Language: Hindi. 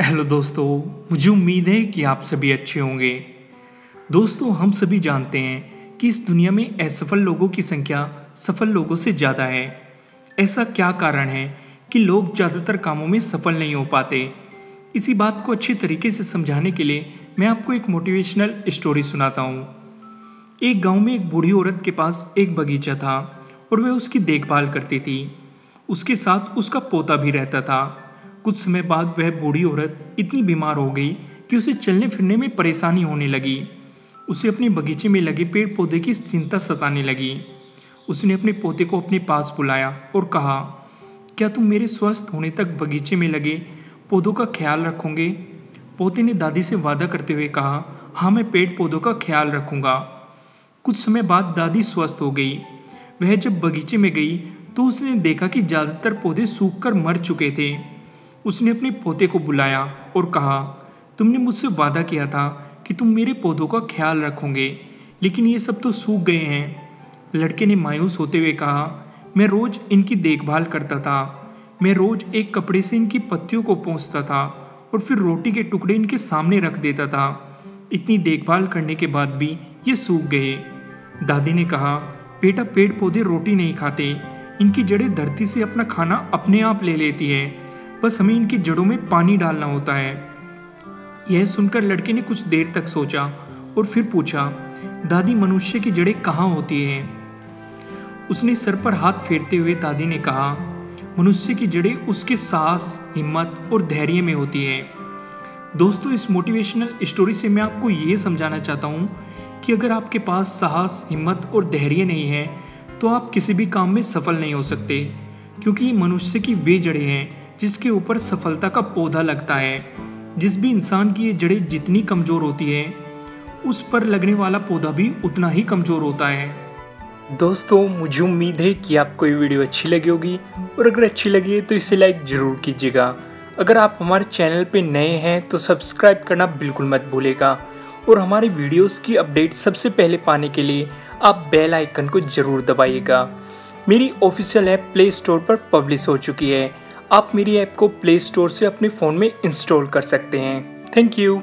हेलो दोस्तों, मुझे उम्मीद है कि आप सभी अच्छे होंगे। दोस्तों, हम सभी जानते हैं कि इस दुनिया में असफल लोगों की संख्या सफल लोगों से ज़्यादा है। ऐसा क्या कारण है कि लोग ज़्यादातर कामों में सफल नहीं हो पाते? इसी बात को अच्छी तरीके से समझाने के लिए मैं आपको एक मोटिवेशनल स्टोरी सुनाता हूँ। एक गांव में एक बूढ़ी औरत के पास एक बगीचा था और वह उसकी देखभाल करती थी। उसके साथ उसका पोता भी रहता था। कुछ समय बाद वह बूढ़ी औरत इतनी बीमार हो गई कि उसे चलने फिरने में परेशानी होने लगी। उसे अपने बगीचे में लगे पेड़ पौधे की चिंता सताने लगी। उसने अपने पोते को अपने पास बुलाया और कहा, क्या तुम मेरे स्वस्थ होने तक बगीचे में लगे पौधों का ख्याल रखोगे? पोते ने दादी से वादा करते हुए कहा, हाँ, मैं पेड़ पौधों का ख्याल रखूंगा। कुछ समय बाद दादी स्वस्थ हो गई। वह जब बगीचे में गई तो उसने देखा कि ज़्यादातर पौधे सूखकर मर चुके थे। उसने अपने पोते को बुलाया और कहा, तुमने मुझसे वादा किया था कि तुम मेरे पौधों का ख्याल रखोगे, लेकिन ये सब तो सूख गए हैं। लड़के ने मायूस होते हुए कहा, मैं रोज़ इनकी देखभाल करता था। मैं रोज़ एक कपड़े से इनकी पत्तियों को पोंछता था और फिर रोटी के टुकड़े इनके सामने रख देता था। इतनी देखभाल करने के बाद भी ये सूख गए। दादी ने कहा, बेटा, पेड़ पौधे रोटी नहीं खाते, इनकी जड़ें धरती से अपना खाना अपने आप ले लेती है, बस हमें इनकी जड़ों में पानी डालना होता है। यह सुनकर लड़के ने कुछ देर तक सोचा और फिर पूछा, दादी, मनुष्य की जड़ें कहाँ होती हैं? उसने सर पर हाथ फेरते हुए दादी ने कहा, मनुष्य की जड़ें उसके साहस, हिम्मत और धैर्य में होती है। दोस्तों, इस मोटिवेशनल स्टोरी से मैं आपको ये समझाना चाहता हूँ कि अगर आपके पास साहस, हिम्मत और धैर्य नहीं है तो आप किसी भी काम में सफल नहीं हो सकते, क्योंकि ये मनुष्य की वे जड़ें हैं जिसके ऊपर सफलता का पौधा लगता है। जिस भी इंसान की ये जड़ें जितनी कमज़ोर होती है, उस पर लगने वाला पौधा भी उतना ही कमज़ोर होता है। दोस्तों, मुझे उम्मीद है कि आपको ये वीडियो अच्छी लगी होगी, और अगर अच्छी लगी है तो इसे लाइक ज़रूर कीजिएगा। अगर आप हमारे चैनल पे नए हैं तो सब्सक्राइब करना बिल्कुल मत भूलिएगा, और हमारे वीडियोस की अपडेट सबसे पहले पाने के लिए आप बेल आइकन को ज़रूर दबाइएगा। मेरी ऑफिशियल ऐप प्ले स्टोर पर पब्लिश हो चुकी है। आप मेरी ऐप को प्ले स्टोर से अपने फ़ोन में इंस्टॉल कर सकते हैं। Thank you.